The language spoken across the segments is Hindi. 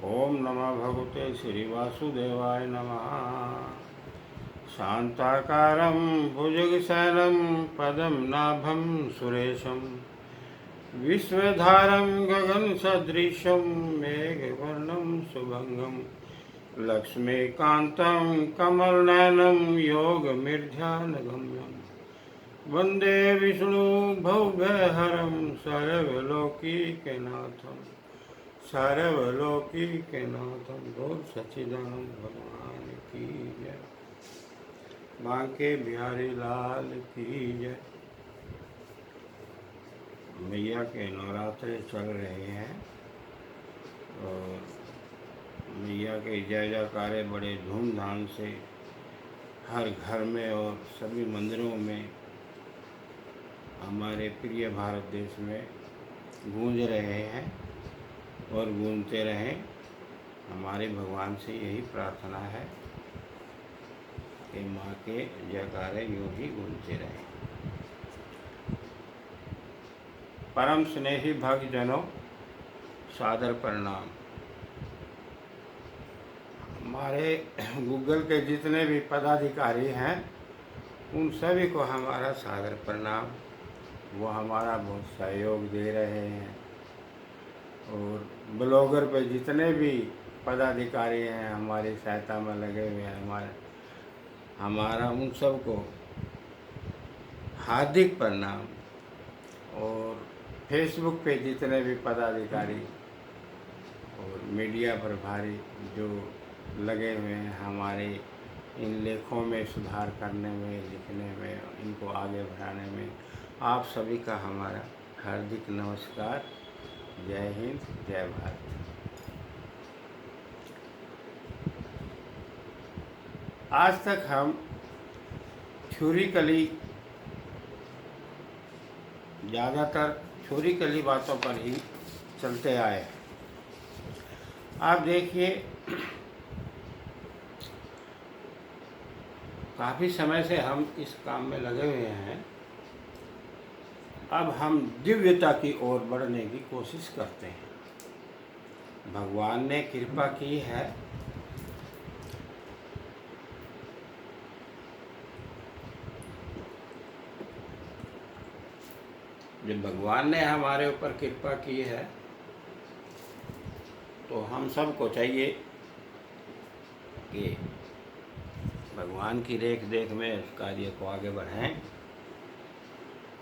ओम नमः भगवते श्रीवासुदेवाय नमः। शांताकारं भुजगशयनं पदं नाभं सुरेशं विश्वधारं गगनसदृशं मेघवर्णं शुभंगं लक्ष्मीकान्तं कमलनयनं योगनिर्ध्यानगम्यं वन्दे विष्णु भवभयहरं सर्वलोकैकनाथं सर्वलोकैकनाथं बोल सच्चिदानंद भगवान की जय। बांके बिहारी लाल की जय। मैया के नवरात्रे चल रहे हैं और मैया के जय जयकारे बड़े धूमधाम से हर घर में और सभी मंदिरों में हमारे प्रिय भारत देश में गूंज रहे हैं और गूंजते रहें। हमारे भगवान से यही प्रार्थना है कि माँ के जयकारे यूँ ही गूंजते रहें। परम स्नेही भक्तजनों, सादर प्रणाम। हमारे गूगल के जितने भी पदाधिकारी हैं उन सभी को हमारा सादर प्रणाम। वो हमारा बहुत सहयोग दे रहे हैं और ब्लॉगर पे जितने भी पदाधिकारी हैं हमारी सहायता में लगे हुए हैं, हमारा उन सबको हार्दिक प्रणाम। और फेसबुक पे जितने भी पदाधिकारी और मीडिया प्रभारी जो लगे हुए हैं हमारे इन लेखों में सुधार करने में, लिखने में, इनको आगे बढ़ाने में, आप सभी का हमारा हार्दिक नमस्कार। जय हिंद, जय भारत। आज तक हम थ्योरिकली ज़्यादातर थ्योरिकली बातों पर ही चलते आए हैं। आप देखिए, काफ़ी समय से हम इस काम में लगे हुए हैं। अब हम दिव्यता की ओर बढ़ने की कोशिश करते हैं। भगवान ने कृपा की है, जब भगवान ने हमारे ऊपर कृपा की है तो हम सबको चाहिए कि भगवान की रेख देख में इस कार्य को आगे बढ़ाएं।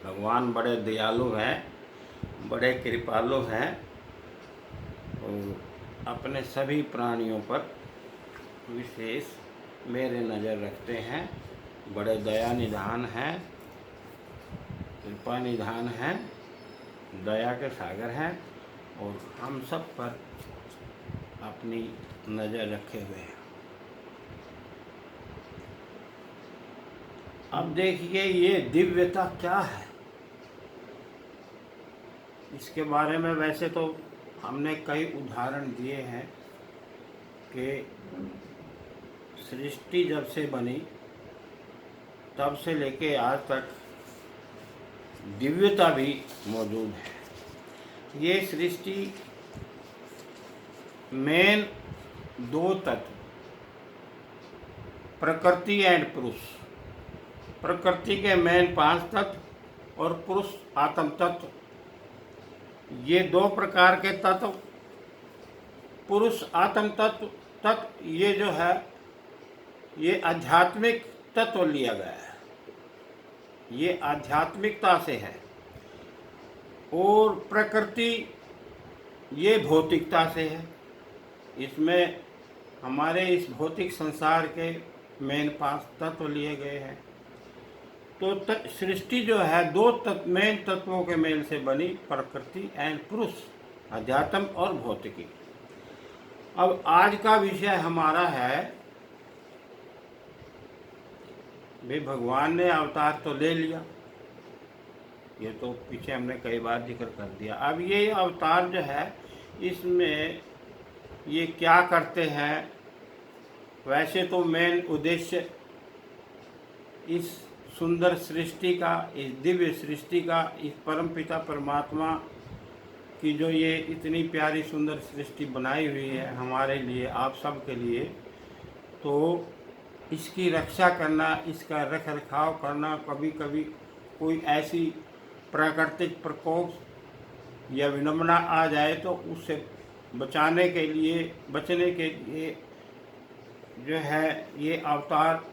भगवान बड़े दयालु हैं, बड़े कृपालु हैं और अपने सभी प्राणियों पर विशेष मेरे नज़र रखते हैं। बड़े दया निधान हैं, कृपा निधान हैं, दया के सागर हैं और हम सब पर अपनी नज़र रखे हुए हैं। अब देखिए, ये दिव्यता क्या है, इसके बारे में वैसे तो हमने कई उदाहरण दिए हैं कि सृष्टि जब से बनी तब से लेके आज तक दिव्यता भी मौजूद है। ये सृष्टि मेन दो तत्व, प्रकृति एंड पुरुष, प्रकृति के मेन 5 तत्व और पुरुष आत्म तत्व, ये 2 प्रकार के तत्व, पुरुष आत्म तत्व ये जो है ये आध्यात्मिक तत्व लिया गया है, ये आध्यात्मिकता से है। और प्रकृति ये भौतिकता से है। इसमें हमारे इस भौतिक संसार के मेन 5 तत्व लिए गए हैं। तो सृष्टि जो है 2 मेन तत्वों के मेल से बनी, प्रकृति एंड पुरुष, अध्यात्म और भौतिकी। अब आज का विषय हमारा है, भाई भगवान ने अवतार तो ले लिया, ये तो पीछे हमने कई बार जिक्र कर दिया। अब ये अवतार जो है इसमें ये क्या करते हैं, वैसे तो मेन उद्देश्य इस सुंदर सृष्टि का, इस दिव्य सृष्टि का, इस परमपिता परमात्मा कि जो ये इतनी प्यारी सुंदर सृष्टि बनाई हुई है हमारे लिए, आप सब के लिए, तो इसकी रक्षा करना, इसका रख रखाव करना, कभी कभी कोई ऐसी प्राकृतिक प्रकोप या विडंबना आ जाए तो उससे बचने के लिए जो है ये अवतार,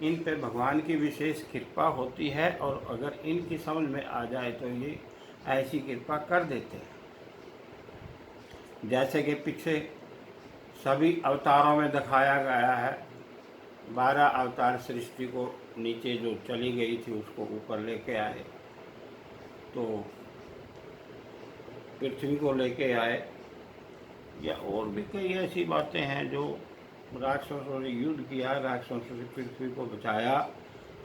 इन पे भगवान की विशेष कृपा होती है, और अगर इनकी समझ में आ जाए तो ये ऐसी कृपा कर देते हैं। जैसे कि पीछे सभी अवतारों में दिखाया गया है, 12 अवतार सृष्टि को नीचे जो चली गई थी उसको ऊपर लेके आए, तो पृथ्वी को लेके आए, या और भी कई ऐसी बातें हैं जो राक्षसों ने युद्ध किया, राक्षसों से पृथ्वी को बचाया,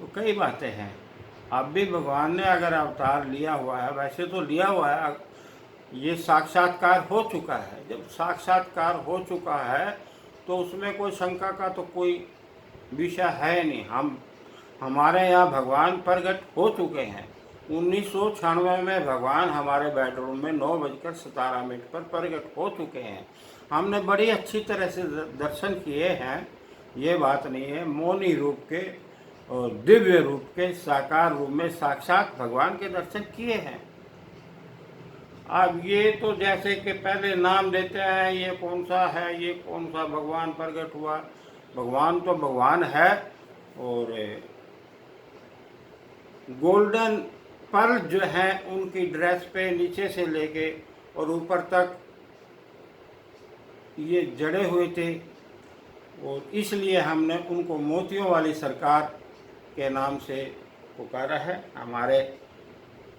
तो कई बातें हैं। अब भी भगवान ने अगर अवतार लिया हुआ है, वैसे तो लिया हुआ है, ये साक्षात्कार हो चुका है। जब साक्षात्कार हो चुका है तो उसमें कोई शंका का तो कोई विषय है नहीं। हमारे यहाँ भगवान प्रकट हो चुके हैं। 1996 में भगवान हमारे बेडरूम में 9:17 पर प्रकट हो चुके हैं। हमने बड़ी अच्छी तरह से दर्शन किए हैं, ये बात नहीं है। मौनी रूप के और दिव्य रूप के साकार रूप में साक्षात भगवान के दर्शन किए हैं। अब ये तो जैसे कि पहले नाम देते हैं, ये कौन सा है, ये कौन सा भगवान प्रकट हुआ। भगवान तो भगवान है, और गोल्डन पर्ल जो है उनकी ड्रेस पे नीचे से लेके और ऊपर तक ये जड़े हुए थे, और इसलिए हमने उनको मोतियों वाली सरकार के नाम से पुकारा है। हमारे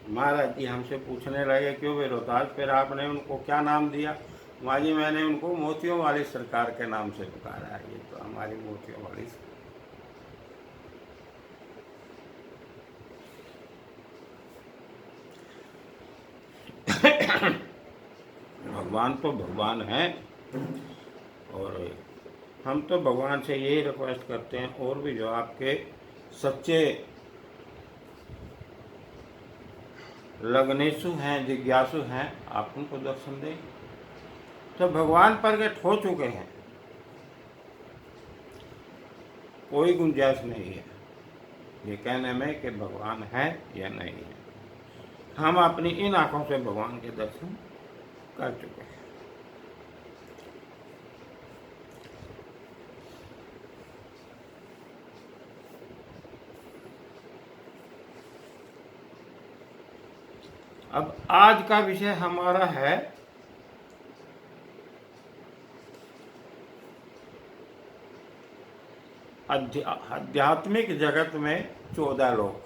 महाराज जी हमसे पूछने लगे, क्यों वे रोहतास, फिर आपने उनको क्या नाम दिया? माँ जी, मैंने उनको मोतियों वाली सरकार के नाम से पुकारा है। ये तो हमारी मोतियों वाली भगवान तो भगवान है, और हम तो भगवान से यही रिक्वेस्ट करते हैं, और भी जो आपके सच्चे लगनेशु हैं, जिज्ञासु हैं, आप उनको दर्शन दें। तो भगवान प्रकट हो चुके हैं, कोई गुंजाइश नहीं है ये कहने में कि भगवान है या नहीं है। हम अपनी इन आंखों से भगवान के दर्शन कर चुके हैं। अब आज का विषय हमारा है आध्यात्मिक जगत में 14 लोक।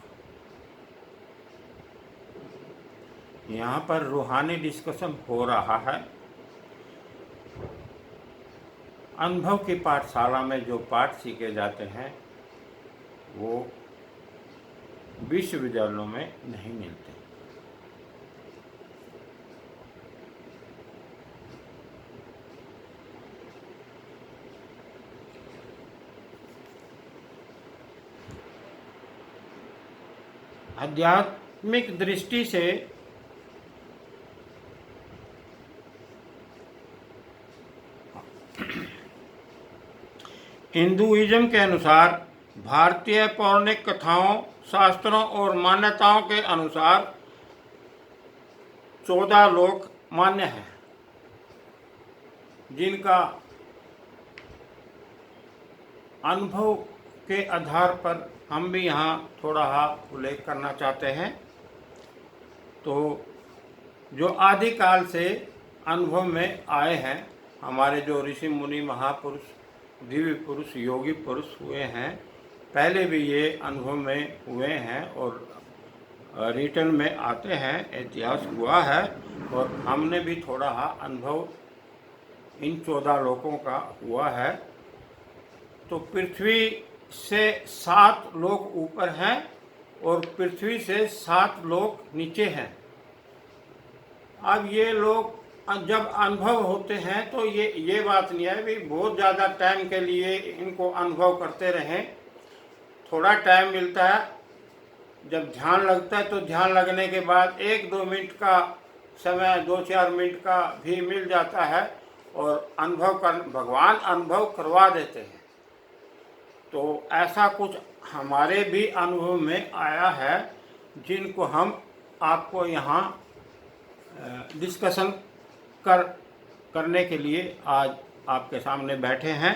यहाँ पर रूहानी डिस्कशन हो रहा है। अनुभव की पाठशाला में जो पाठ सीखे जाते हैं वो विश्वविद्यालयों में नहीं मिलते। आध्यात्मिक दृष्टि से हिंदुइज्म के अनुसार, भारतीय पौराणिक कथाओं, शास्त्रों और मान्यताओं के अनुसार 14 लोक मान्य हैं, जिनका अनुभव के आधार पर हम भी यहाँ थोड़ा उल्लेख करना चाहते हैं। तो जो आदिकाल से अनुभव में आए हैं, हमारे जो ऋषि मुनि महापुरुष, दिव्य पुरुष, योगी पुरुष हुए हैं, पहले भी ये अनुभव में हुए हैं और रिटर्न में आते हैं, इतिहास हुआ है, और हमने भी थोड़ा अनुभव इन 14 लोकों का हुआ है। तो पृथ्वी से 7 लोक ऊपर हैं और पृथ्वी से 7 लोक नीचे हैं। अब ये लोग जब अनुभव होते हैं तो ये बात नहीं है भी बहुत ज़्यादा टाइम के लिए इनको अनुभव करते रहें। थोड़ा टाइम मिलता है, जब ध्यान लगता है तो ध्यान लगने के बाद 1-2 मिनट का समय 2-4 मिनट का भी मिल जाता है और भगवान अनुभव करवा देते हैं। तो ऐसा कुछ हमारे भी अनुभव में आया है, जिनको हम आपको यहाँ डिस्कशन करने के लिए आज आपके सामने बैठे हैं।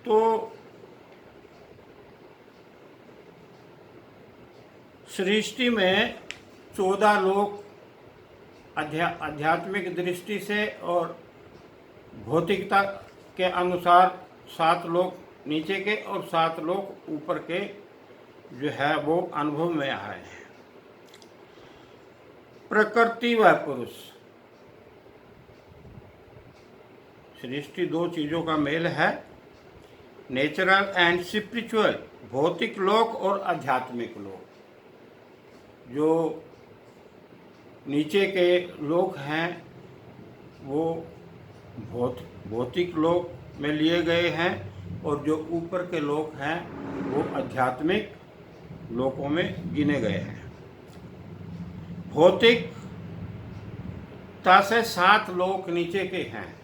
तो सृष्टि में 14 लोक आध्यात्मिक दृष्टि से और भौतिकता के अनुसार 7 लोक नीचे के और 7 लोक ऊपर के जो है वो अनुभव में आए हैं। प्रकृति व पुरुष, सृष्टि 2 चीज़ों का मेल है, नेचुरल एंड स्पिरिचुअल, भौतिक लोक और आध्यात्मिक लोक। जो नीचे के लोक हैं वो भौतिक लोक में लिए गए हैं और जो ऊपर के लोक हैं वो आध्यात्मिक लोकों में गिने गए हैं। भौतिकता से 7 लोक नीचे के हैं।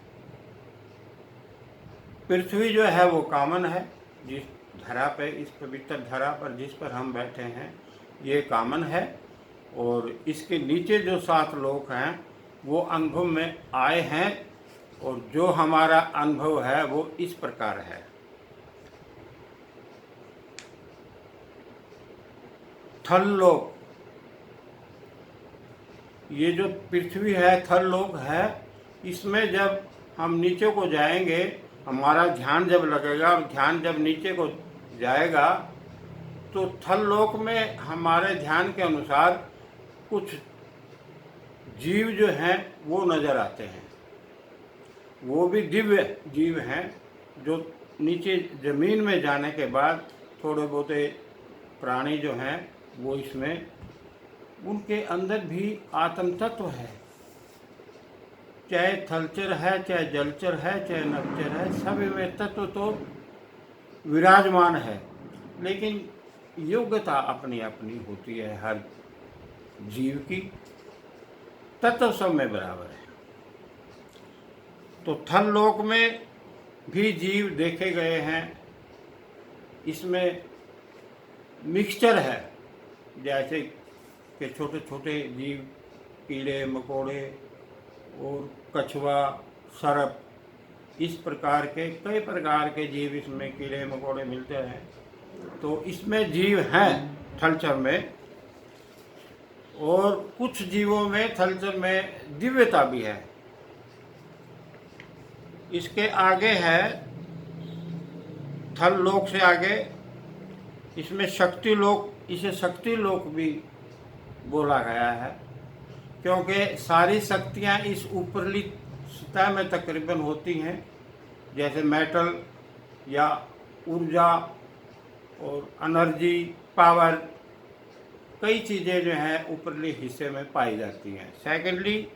पृथ्वी जो है वो कॉमन है, जिस धरा पे, इस पवित्र धरा पर जिस पर हम बैठे हैं ये कॉमन है। और इसके नीचे जो 7 लोक हैं वो अनुभव में आए हैं और जो हमारा अनुभव है वो इस प्रकार है। थल लोक, ये जो पृथ्वी है थल लोक है, इसमें जब हम नीचे को जाएंगे, हमारा ध्यान जब लगेगा और ध्यान जब नीचे को जाएगा तो थल लोक में हमारे ध्यान के अनुसार कुछ जीव जो हैं वो नज़र आते हैं। वो भी दिव्य जीव हैं जो नीचे ज़मीन में जाने के बाद थोड़े बहुत प्राणी जो हैं वो इसमें, उनके अंदर भी आत्म तत्व है, चाहे थलचर है, चाहे जलचर है, चाहे नभचर है, सब में तत्व तो विराजमान है। लेकिन योग्यता अपनी अपनी होती है हर जीव की, तत्व सब में बराबर है। तो थल लोक में भी जीव देखे गए हैं, इसमें मिक्सचर है, जैसे कि छोटे छोटे जीव, कीड़े मकोड़े और कछुआ, सर्प, इस प्रकार के कई प्रकार के जीव इसमें कीड़े मकोड़े मिलते हैं। तो इसमें जीव हैं थलचर में, और कुछ जीवों में थलचर में दिव्यता भी है। इसके आगे है, थल लोक से आगे इसमें शक्ति लोक, इसे शक्ति लोक भी बोला गया है, क्योंकि सारी शक्तियां इस ऊपरली सतह में तकरीबन होती हैं, जैसे मेटल या ऊर्जा और एनर्जी, पावर, कई चीज़ें जो हैं ऊपरली हिस्से में पाई जाती हैं। सेकेंडली,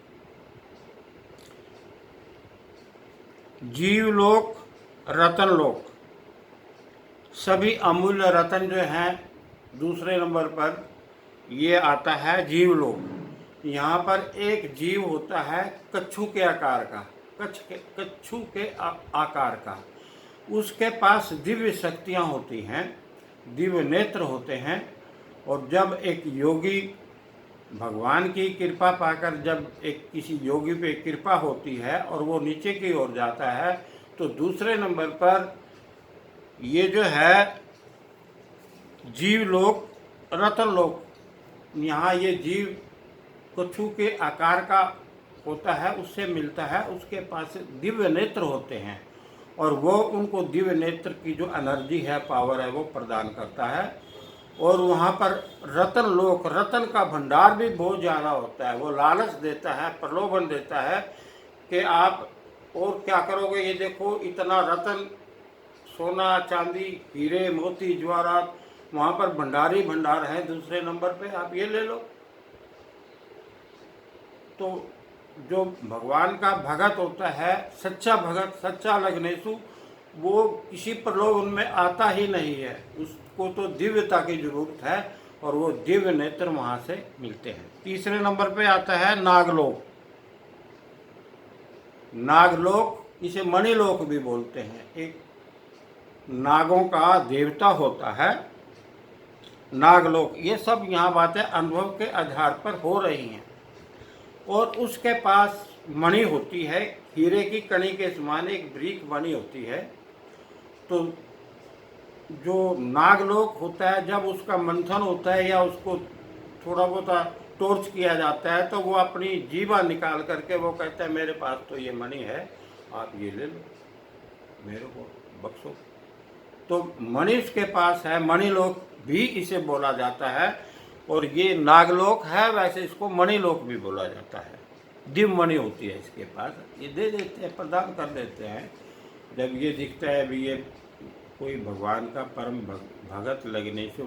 जीवलोक, रतन लोक, सभी अमूल्य रतन जो हैं दूसरे नंबर पर ये आता है जीवलोक। यहाँ पर एक जीव होता है कच्छू के आकार का, कच्छू के आकार का, उसके पास दिव्य शक्तियाँ होती हैं, दिव्य नेत्र होते हैं। और जब एक योगी भगवान की कृपा पाकर, जब एक किसी योगी पे कृपा होती है और वो नीचे की ओर जाता है, तो दूसरे नंबर पर ये जो है जीवलोक, रतन लोक, यहाँ ये जीव कच्छू के आकार का होता है, उससे मिलता है, उसके पास दिव्य नेत्र होते हैं और वो उनको दिव्य नेत्र की जो एनर्जी है, पावर है, वो प्रदान करता है। और वहाँ पर रतन लोक, रतन का भंडार भी बहुत ज़्यादा होता है। वो लालच देता है, प्रलोभन देता है कि आप और क्या करोगे, ये देखो इतना रतन, सोना चांदी, हीरे मोती जवाहरात, वहाँ पर भंडार ही भंडार है, दूसरे नंबर पे आप ये ले लो। तो जो भगवान का भगत होता है, सच्चा भगत, सच्चा लगनेसु, वो किसी प्रलोभन में आता ही नहीं है, उसको तो दिव्यता की जरूरत है और वो दिव्य नेत्र वहाँ से मिलते हैं। तीसरे नंबर पे आता है नागलोक। नागलोक, इसे मणिलोक भी बोलते हैं। एक नागों का देवता होता है नागलोक। ये सब यहाँ बातें अनुभव के आधार पर हो रही हैं। और उसके पास मणि होती है, हीरे की कणी के समान एक ब्रीक मणि होती है। तो जो नागलोक होता है, जब उसका मंथन होता है या उसको थोड़ा बहुत टॉर्च किया जाता है, तो वो अपनी जीवा निकाल करके वो कहता है मेरे पास तो ये मणि है, आप ये ले लो, मेरे को बख्शो। तो मणि उसके पास है, मणिलोक भी इसे बोला जाता है। और ये नागलोक है, वैसे इसको मणिलोक भी बोला जाता है। दिव्य मणि होती है इसके पास, ये दे देते हैं, प्रदान कर देते हैं। जब ये दिखता है भी ये कोई भगवान का परम भगत लगने से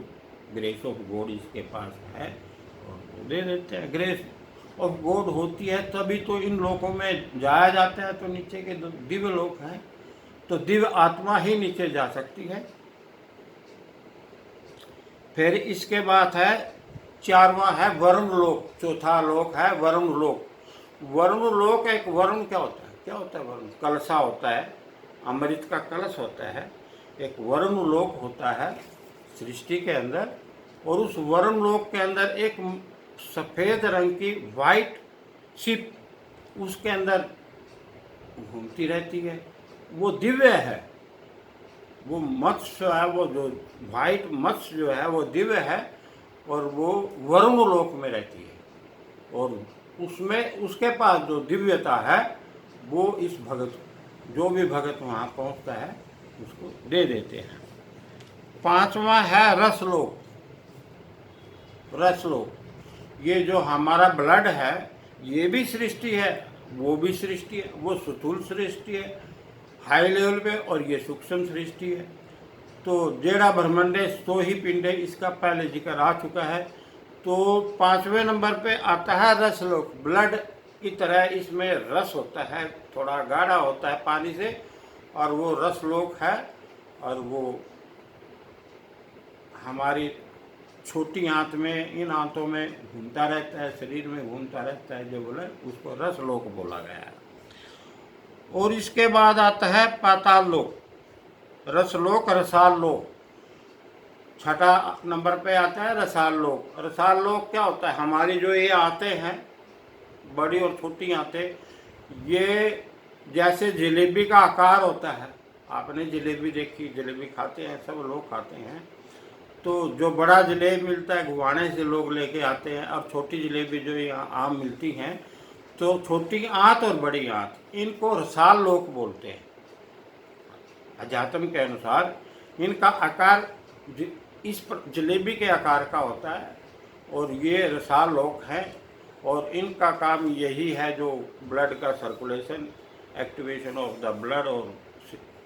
ग्रेस ऑफ गॉड इसके पास है, और दे देते हैं। ग्रेस ऑफ गॉड होती है तभी तो इन लोकों में जाया जाता है। तो नीचे के दिव्य लोक हैं, तो दिव्य आत्मा ही नीचे जा सकती है। फिर इसके बाद है चारवां है वरुण लोक। चौथा लोक है वरुण लोक। वरुण लोक, एक वरुण क्या होता है? क्या होता है वरुण? कलशा होता है, अमृत का कलश होता है। एक वरुण लोक होता है सृष्टि के अंदर, और उस वरुण लोक के अंदर एक सफ़ेद रंग की वाइट शिप उसके अंदर घूमती रहती है। वो दिव्य है, वो मत्स्य है, वो जो वाइट मत्स्य जो है वो दिव्य है, और वो वरुण लोक में रहती है। और उसमें उसके पास जो दिव्यता है वो इस भगत, जो भी भगत वहाँ पहुँचता है उसको दे देते हैं। पांचवा है रसलोक। रसलोक, ये जो हमारा ब्लड है ये भी सृष्टि है, वो भी सृष्टि है। वो स्थूल सृष्टि है हाई लेवल पे, और ये सूक्ष्म सृष्टि है। तो जेड़ा ब्रह्मंडे सो ही पिंडे, इसका पहले जिक्र आ चुका है। तो पांचवें नंबर पे आता है रसलोक। ब्लड की तरह इसमें रस होता है, थोड़ा गाढ़ा होता है पानी से, और वो रसलोक है। और वो हमारी छोटी आंत में, इन आंतों में घूमता रहता है, शरीर में घूमता रहता है, जो बोले उसको रसलोक बोला गया है। और इसके बाद आता है पाताल लोक। रसलोक, रसाल लोक। छठा नंबर पे आता है रसाल लोक। रसाल लोक क्या होता है? हमारी जो ये आंतें हैं, बड़ी और छोटी आंतें, ये जैसे जलेबी का आकार होता है। आपने जलेबी देखी, जलेबी खाते हैं, सब लोग खाते हैं। तो जो बड़ा जलेबी मिलता है घुवाने से लोग लेके आते हैं, और छोटी जलेबी जो यहाँ आम मिलती हैं, तो छोटी आंत और बड़ी आंत, इनको रसाल लोक बोलते हैं। अध्यात्म के अनुसार इनका आकार इस जलेबी के आकार का होता है, और ये रसाल लोक हैं। और इनका काम यही है, जो ब्लड का circulation, activation of the blood, और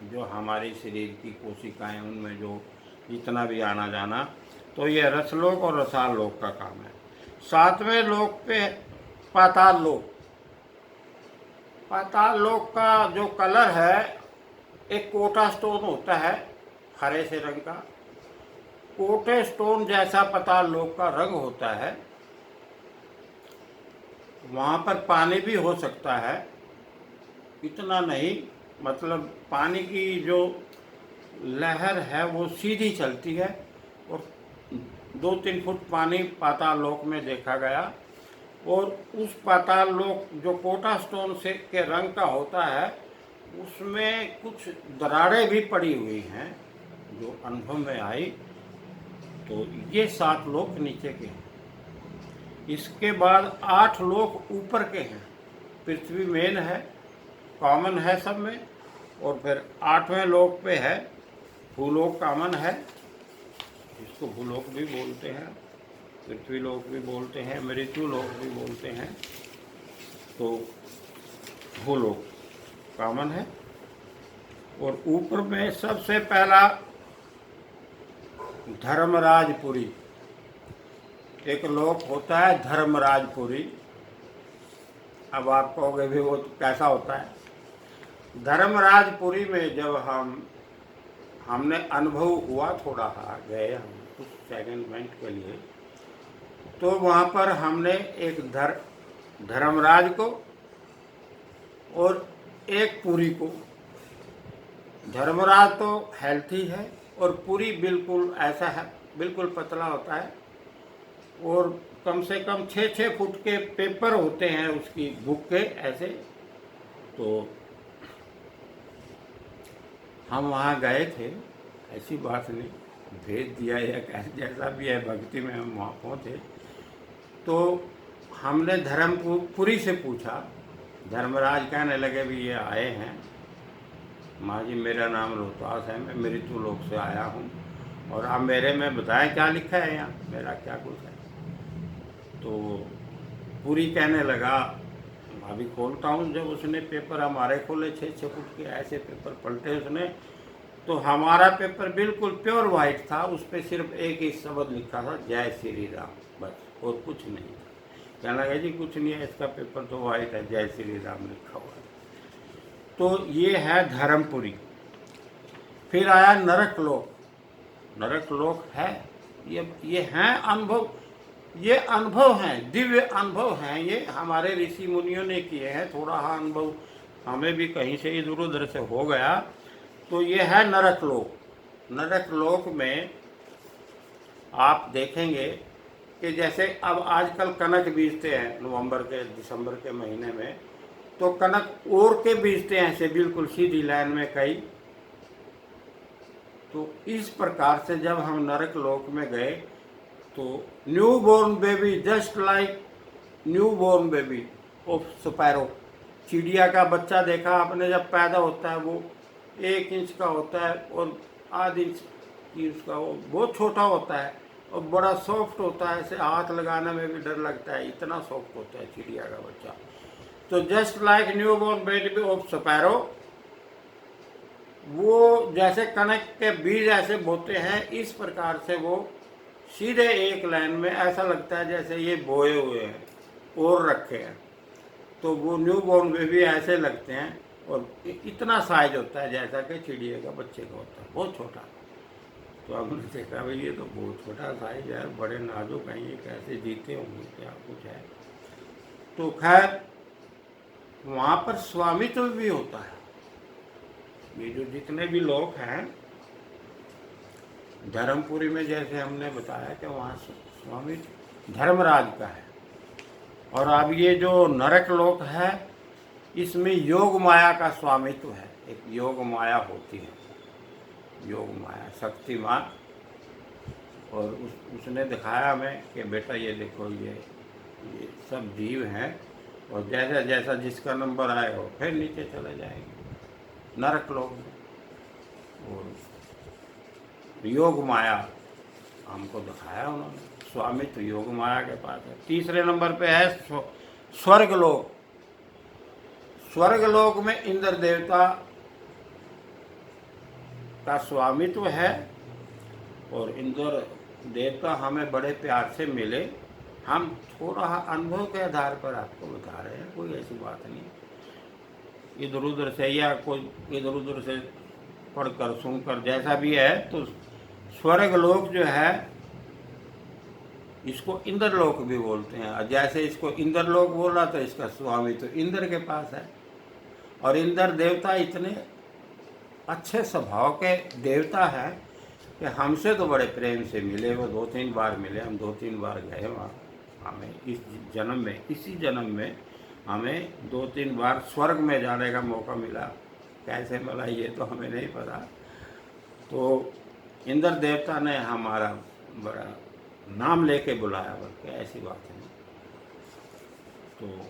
जो हमारी शरीर की कोशिकाएं उनमें जो जितना भी आना जाना, तो ये रसलोक और रसाल लोक का काम है। सातवें लोक पे पाताल लोक। पाताल लोक का जो कलर है, एक कोटा स्टोन होता है हरे से रंग का। कोटे स्टोन जैसा पाताल लोक का रंग होता है। वहाँ पर पानी भी हो सकता है, इतना नहीं, मतलब पानी की जो लहर है वो सीधी चलती है, और 2-3 फुट पानी पाताल लोक में देखा गया। और उस पाताल लोक जो कोटा स्टोन से के रंग का होता है, उसमें कुछ दरारें भी पड़ी हुई हैं जो अनुभव में आई। तो ये 7 लोक नीचे के हैं। इसके बाद 8 लोक ऊपर के हैं। पृथ्वी मेन है, कॉमन है सब में। और फिर 8वें लोक पे है भूलोक, कॉमन है, इसको भूलोक भी बोलते हैं, पृथ्वी लोक भी बोलते हैं, मृत्यु लोक भी बोलते हैं। तो भूलोक कॉमन है। और ऊपर में सबसे पहला धर्मराजपुरी एक लोक होता है, धर्मराजपुरी। अब आप कहोगे भी वो कैसा होता है? धर्मराजपुरी में जब हमने अनुभव हुआ, थोड़ा गए हम कुछ सेकंड मिनट के लिए, तो वहाँ पर हमने एक धर्मराज को और एक पुरी को, धर्मराज तो हेल्थी है और पुरी बिल्कुल ऐसा है, बिल्कुल पतला होता है और कम से कम 6-6 फुट के पेपर होते हैं उसकी बुक के ऐसे। तो हम वहाँ गए थे, ऐसी बात नहीं, भेज दिया या जैसा भी है, भक्ति में हम वहाँ पहुँचे। तो हमने धर्मपुरी से पूछा, धर्मराज कहने लगे भी ये आए हैं, माँ जी मेरा नाम रोहतास है, मैं मृत्यु लोक से आया हूँ और आप मेरे में बताएं क्या लिखा है यहाँ, मेरा क्या कुछ है। तो पूरी कहने लगा, अभी खोलता हूँ। जब उसने पेपर हमारे खोले, 6-6 फुट के ऐसे पेपर पलटे उसने, तो हमारा पेपर बिल्कुल प्योर वाइट था, उस पर सिर्फ एक ही शब्द लिखा था, जय श्री राम, बस, और कुछ नहीं। कहने लगा जी कुछ नहीं है, इसका पेपर तो वाइट है, जय श्री राम लिखा हुआ है। तो ये है धर्मपुरी। फिर आया नरक लोक। नरक लोक है, ये हैं अनुभव, ये अनुभव हैं, दिव्य अनुभव हैं, ये हमारे ऋषि मुनियों ने किए हैं। थोड़ा हाँ अनुभव हमें भी कहीं से इधर उधर से हो गया। तो ये है नरक लोक। नरक लोक में आप देखेंगे कि जैसे अब आजकल कनक बीजते हैं नवंबर के दिसंबर के महीने में, तो कनक ओर के बीजते हैं ऐसे बिल्कुल सीधी लाइन में कई। तो इस प्रकार से जब हम नरक लोक में गए तो new born baby, just like new born baby of sparrow, चिड़िया का बच्चा देखा आपने, जब पैदा होता है वो 1 इंच का होता है और आध इंच की उसका, वो बहुत छोटा होता है और बड़ा सॉफ्ट होता है, ऐसे हाथ लगाने में भी डर लगता है, इतना सॉफ्ट होता है चिड़िया का बच्चा। तो just like new born baby of sparrow, वो जैसे कनक के बीज ऐसे बोते हैं, इस प्रकार से वो सीधे एक लाइन में, ऐसा लगता है जैसे ये बोए हुए हैं और रखे हैं। तो वो न्यू बॉर्न बेबी ऐसे लगते हैं और इतना साइज होता है जैसा कि चिड़िया का बच्चे का होता है, बहुत छोटा। तो हमने देखा भाई ये तो बहुत छोटा साइज है, बड़े नाजुक हैं, ये कैसे जीते होंगे, क्या कुछ है। तो खैर वहाँ पर स्वामित्व भी होता है। ये जो जितने भी लोग हैं धर्मपुरी में, जैसे हमने बताया कि वहाँ स्वामित्व धर्मराज का है। और अब ये जो नरक लोक है, इसमें योग माया का स्वामित्व है। एक योग माया होती है, योग माया शक्तिमान, और उसने दिखाया हमें कि बेटा ये देखो ये सब जीव हैं और जैसा जैसा जिसका नंबर आएगा वो फिर नीचे चले जाएंगे नरक लोक में। और योग माया हमको दिखाया उन्होंने, स्वामित्व योग माया के पास है। तीसरे नंबर पे है स्वर्ग लोक। स्वर्ग लोक में इंद्र देवता का स्वामित्व है और इंद्र देवता हमें बड़े प्यार से मिले। हम थोड़ा अनुभव के आधार पर आपको बता रहे हैं, कोई ऐसी बात नहीं इधर उधर से, या कोई इधर उधर से पढ़कर सुनकर जैसा भी है। तो स्वर्ग लोक जो है इसको इंद्र लोक भी बोलते हैं, और जैसे इसको इंद्र लोक बोला तो इसका स्वामी तो इंद्र के पास है। और इंद्र देवता इतने अच्छे स्वभाव के देवता है कि हमसे तो बड़े प्रेम से मिले। वो 2-3 बार मिले, हम 2-3 बार गए वहाँ। हमें इस जन्म में, इसी जन्म में हमें 2-3 बार स्वर्ग में जाने का मौका मिला। कैसे मिला ये तो हमें नहीं पता। तो इंद्र देवता ने हमारा बड़ा नाम लेके बुलाया, बल्कि ऐसी बात नहीं। तो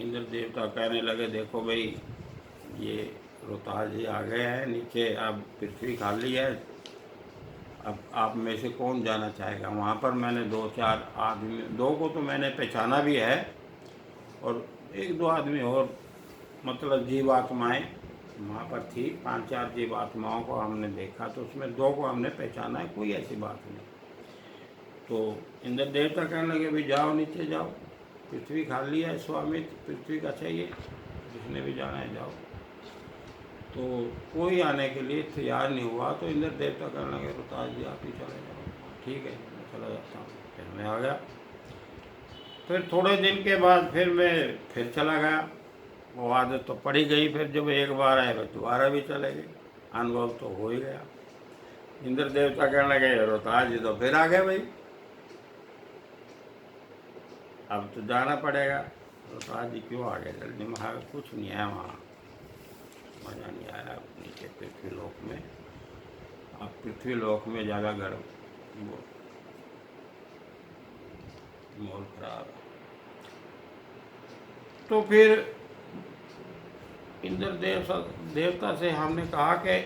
इंद्र देवता कहने लगे देखो भाई ये रोहतास जी आ गए हैं नीचे, अब पृथ्वी खाली है, अब आप में से कौन जाना चाहेगा। वहाँ पर मैंने 2-4 आदमी, 2 को तो मैंने पहचाना भी है और 1-2 आदमी और मतलब जीवात्माएँ वहाँ पर थी। 5-4 जीवात्माओं को हमने देखा, तो उसमें 2 को हमने पहचाना है, कोई ऐसी बात नहीं। तो इंद्र देवता कहने लगे भाई जाओ नीचे जाओ, पृथ्वी खाली है, स्वामी पृथ्वी का चाहिए, जिसने भी जाना है जाओ। तो कोई आने के लिए तैयार नहीं हुआ। तो इंद्र देवता कहने लगे रोहतास जी आप ही चले जाओ। ठीक है मैं चला जाता हूँ। फिर मैं आ गया। फिर थोड़े दिन के बाद फिर मैं फिर चला गया। वो आदत तो पड़ी गई, फिर जब एक बार आए तो दोबारा भी चले गए, अनुभव तो हो ही गया। इंद्र देवता कहने लगे रोहतास जी तो फिर आ गए भाई, अब तो जाना पड़ेगा। रोहतास जी क्यों आ गए जल्दी? महा कुछ नहीं है वहाँ, मज़ा नहीं आया नीचे पृथ्वी लोक में। अब पृथ्वी लोक में ज़्यादा गर्म, माहौल खराब है। तो फिर इंद्र देवता से हमने कहा कि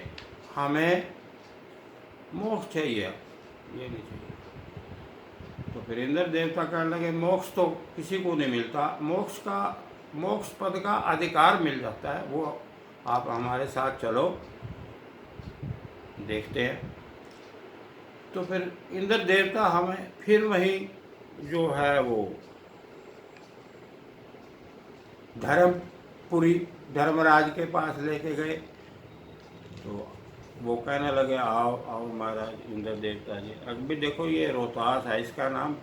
हमें मोक्ष चाहिए, ये नहीं चाहिए। तो फिर इंद्र देवता कहने लगे मोक्ष तो किसी को नहीं मिलता, मोक्ष पद का अधिकार मिल जाता है, वो आप हमारे साथ चलो देखते हैं। तो फिर इंद्र देवता हमें फिर वही जो है वो धर्मपुरी धर्मराज के पास लेके गए। तो वो कहने लगे आओ आओ महाराज इंद्र देवता जी, अभी देखो ये रोहतास है इसका नाम,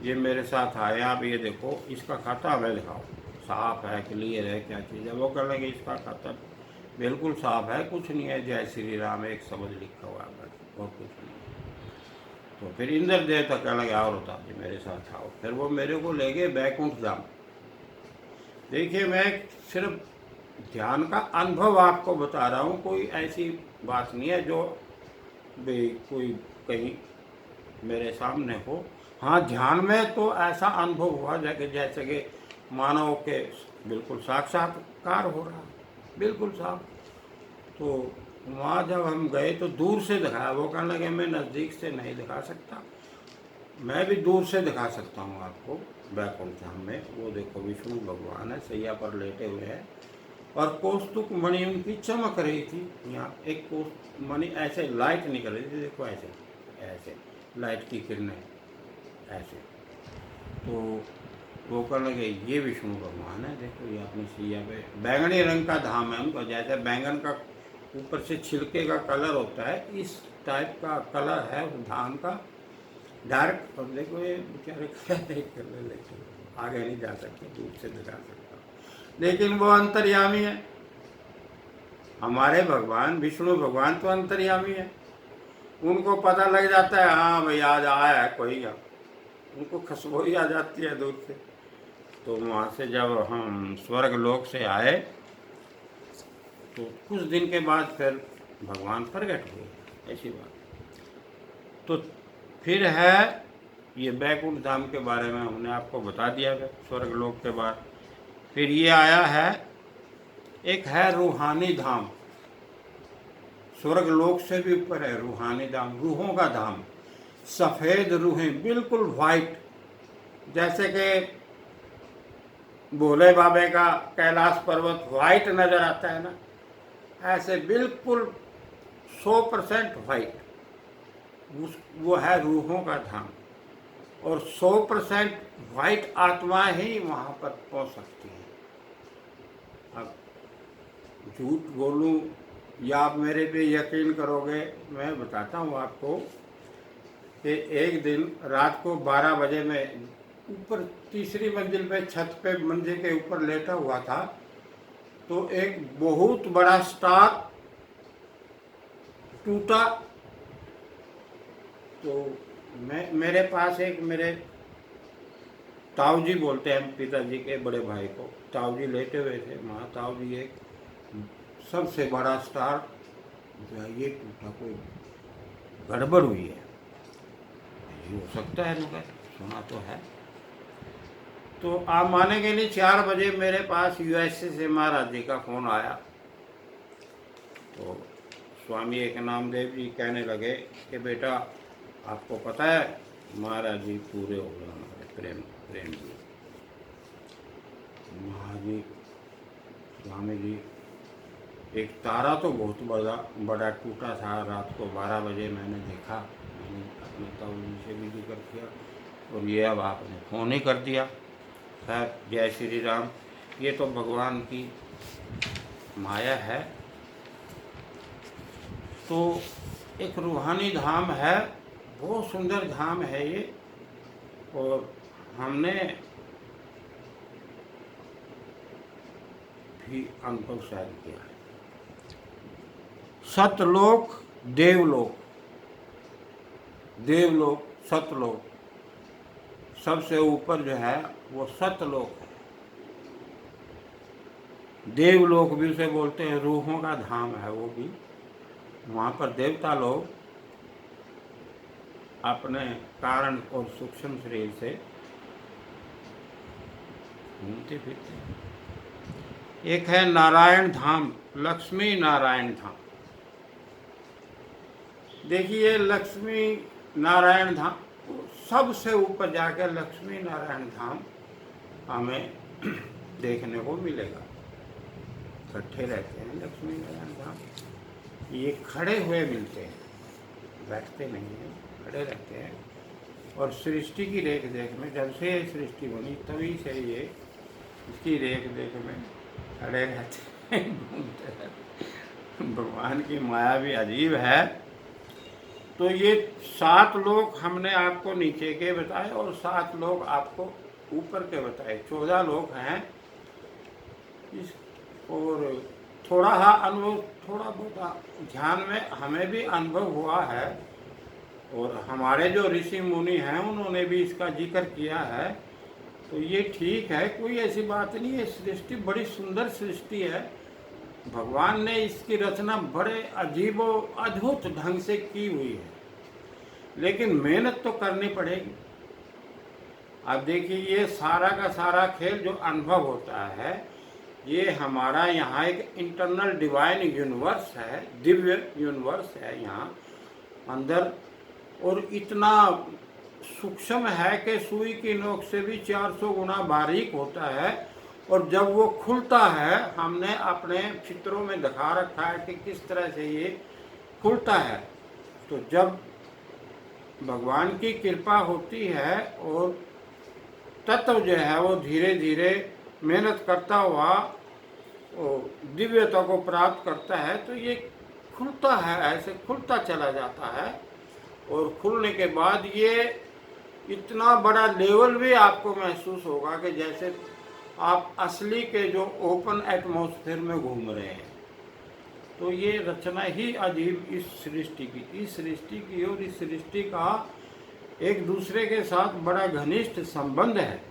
ये मेरे साथ आया, आप ये देखो इसका खाता हमें दिखाओ, साफ है क्लियर है क्या चीज़ है। वो कहने लगे इसका खाता बिल्कुल साफ है, कुछ नहीं है, जय श्री राम एक शब्द लिखा हुआ है बस, और कुछ नहीं। तो फिर इंद्र देवता कहने लगे आओ रोहतास जी मेरे साथ आओ। फिर वो मेरे को ले गए बैकुंठ धाम। देखिए मैं सिर्फ ध्यान का अनुभव आपको बता रहा हूँ, कोई ऐसी बात नहीं है जो कोई कहीं मेरे सामने हो। हाँ ध्यान में तो ऐसा अनुभव हुआ जैसे कि मानव के बिल्कुल साक्षात्कार हो रहा, बिल्कुल साफ। तो वहाँ जब हम गए तो दूर से दिखाया, वो कहने लगे मैं नज़दीक से नहीं दिखा सकता, मैं भी दूर से दिखा सकता हूँ आपको बैकुंठ धाम में। वो देखो विष्णु भगवान है, सैया पर लेटे हुए हैं और कौस्तुक मणि उनकी चमक रही थी। यहाँ एक मणि ऐसे लाइट निकल रही थी, देखो ऐसे ऐसे लाइट की किरणें ऐसे। तो वो कहने लगे ये विष्णु भगवान है, देखो ये अपनी सैया पे, बैंगनी रंग का धाम है उनका, जैसे बैंगन का ऊपर से छिलके का कलर होता है इस टाइप का कलर है उस धाम का, डार्क। और देखो ये बेचारे क्या देख कर लेकिन आगे नहीं जा सकते, दूर से दिखा सकता, लेकिन वो अंतर्यामी है। हमारे भगवान विष्णु भगवान तो अंतर्यामी है, उनको पता लग जाता है हाँ भाई आज आया है कोई, का उनको खुशबू ही आ जाती है दूर से। तो वहाँ से जब हम स्वर्ग लोक से आए तो कुछ दिन के बाद फिर भगवान प्रकट हुए, ऐसी बात। तो फिर है ये बैकुंठ धाम के बारे में हमने आपको बता दिया है, स्वर्ग लोक के बाद फिर ये आया है, एक है रूहानी धाम, स्वर्ग लोक से भी ऊपर है रूहानी धाम, रूहों का धाम। सफ़ेद रूहें बिल्कुल वाइट, जैसे कि भोले बाबे का कैलाश पर्वत वाइट नज़र आता है ना, ऐसे बिल्कुल 100% वाइट वो है रूहों का धाम। और 100% वाइट आत्मा ही वहाँ पर पहुँच सकती है। अब झूठ बोलूँ या आप मेरे पे यकीन करोगे, मैं बताता हूँ आपको कि एक दिन रात को 12 बजे में ऊपर तीसरी मंजिल पे छत पे मंजिल के ऊपर लेटा हुआ था, तो एक बहुत बड़ा स्टार टूटा। तो मेरे पास एक मेरे ताऊ जी बोलते हैं पिताजी के बड़े भाई को, ताऊ जी लेटे हुए थे वहाँ। ताऊ जी एक सबसे बड़ा स्टार जो है ये टूटा, कोई गड़बड़ हुई है, ये हो सकता है, मगर सुना तो है। तो आप मानेंगे नहीं 4 बजे मेरे पास यूएसए से महाराज जी का फ़ोन आया। तो स्वामी एक नामदेव जी कहने लगे कि बेटा आपको पता है महाराज जी पूरे हो गए हमारे प्रेम जी। महाराज जी स्वामी जी एक तारा तो बहुत बड़ा टूटा था, रात को 12 बजे मैंने देखा, मैंने अपने ताऊ जी से भी जिक्र किया, और ये अब आपने फ़ोन ही कर दिया। खैर जय श्री राम, ये तो भगवान की माया है। तो एक रूहानी धाम है, बहुत सुंदर धाम है ये। और हमने भी अनुभव शायद किया है। सतलोक, देवलोक, देवलोक, सतलोक, सबसे ऊपर जो है वो सतलोक है। देवलोक भी उसे बोलते हैं, रूहों का धाम है वो भी। वहाँ पर देवता लोग अपने कारण और सूक्ष्म शरीर से घूमते फिरते हैं। एक है नारायण धाम, लक्ष्मी नारायण धाम। देखिए लक्ष्मी नारायण धाम सबसे ऊपर जाकर लक्ष्मी नारायण धाम हमें देखने को मिलेगा। इकट्ठे रहते हैं लक्ष्मी नारायण धाम। ये खड़े हुए मिलते हैं, बैठते नहीं हैं, खड़े रहते हैं। और सृष्टि की रेख देख में, जब से ये सृष्टि बनी तभी से ये इसकी रेख देख में खड़े रहते हैं, घूमते रहते। भगवान की माया भी अजीब है। तो ये 7 लोक हमने आपको नीचे के बताए और 7 लोक आपको ऊपर के बताए। 14 लोक हैं। और थोड़ा अनुभव, थोड़ा बहुत ध्यान में हमें भी अनुभव हुआ है और हमारे जो ऋषि मुनि हैं उन्होंने भी इसका जिक्र किया है। तो ये ठीक है, कोई ऐसी बात नहीं है। सृष्टि बड़ी सुंदर सृष्टि है। भगवान ने इसकी रचना बड़े अजीब और अद्भुत ढंग से की हुई है, लेकिन मेहनत तो करनी पड़ेगी। अब देखिए ये सारा का सारा खेल जो अनुभव होता है, ये हमारा यहाँ एक इंटरनल डिवाइन यूनिवर्स है, दिव्य यूनिवर्स है यहाँ अंदर। और इतना सूक्ष्म है कि सुई की नोक से भी 400 गुना बारीक होता है। और जब वो खुलता है, हमने अपने चित्रों में दिखा रखा है कि किस तरह से ये खुलता है। तो जब भगवान की कृपा होती है और तत्व जो है वो धीरे धीरे मेहनत करता हुआ दिव्यता को प्राप्त करता है, तो ये खुलता है, ऐसे खुलता चला जाता है। और खुलने के बाद ये इतना बड़ा लेवल भी आपको महसूस होगा कि जैसे आप असली के जो ओपन एटमॉस्फेयर में घूम रहे हैं। तो ये रचना ही अजीब इस सृष्टि की और इस सृष्टि का एक दूसरे के साथ बड़ा घनिष्ठ संबंध है।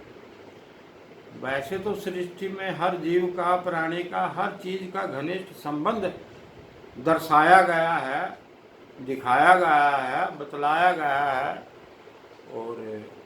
वैसे तो सृष्टि में हर जीव का, प्राणी का, हर चीज का घनिष्ठ संबंध दर्शाया गया है, दिखाया गया है, बतलाया गया है। और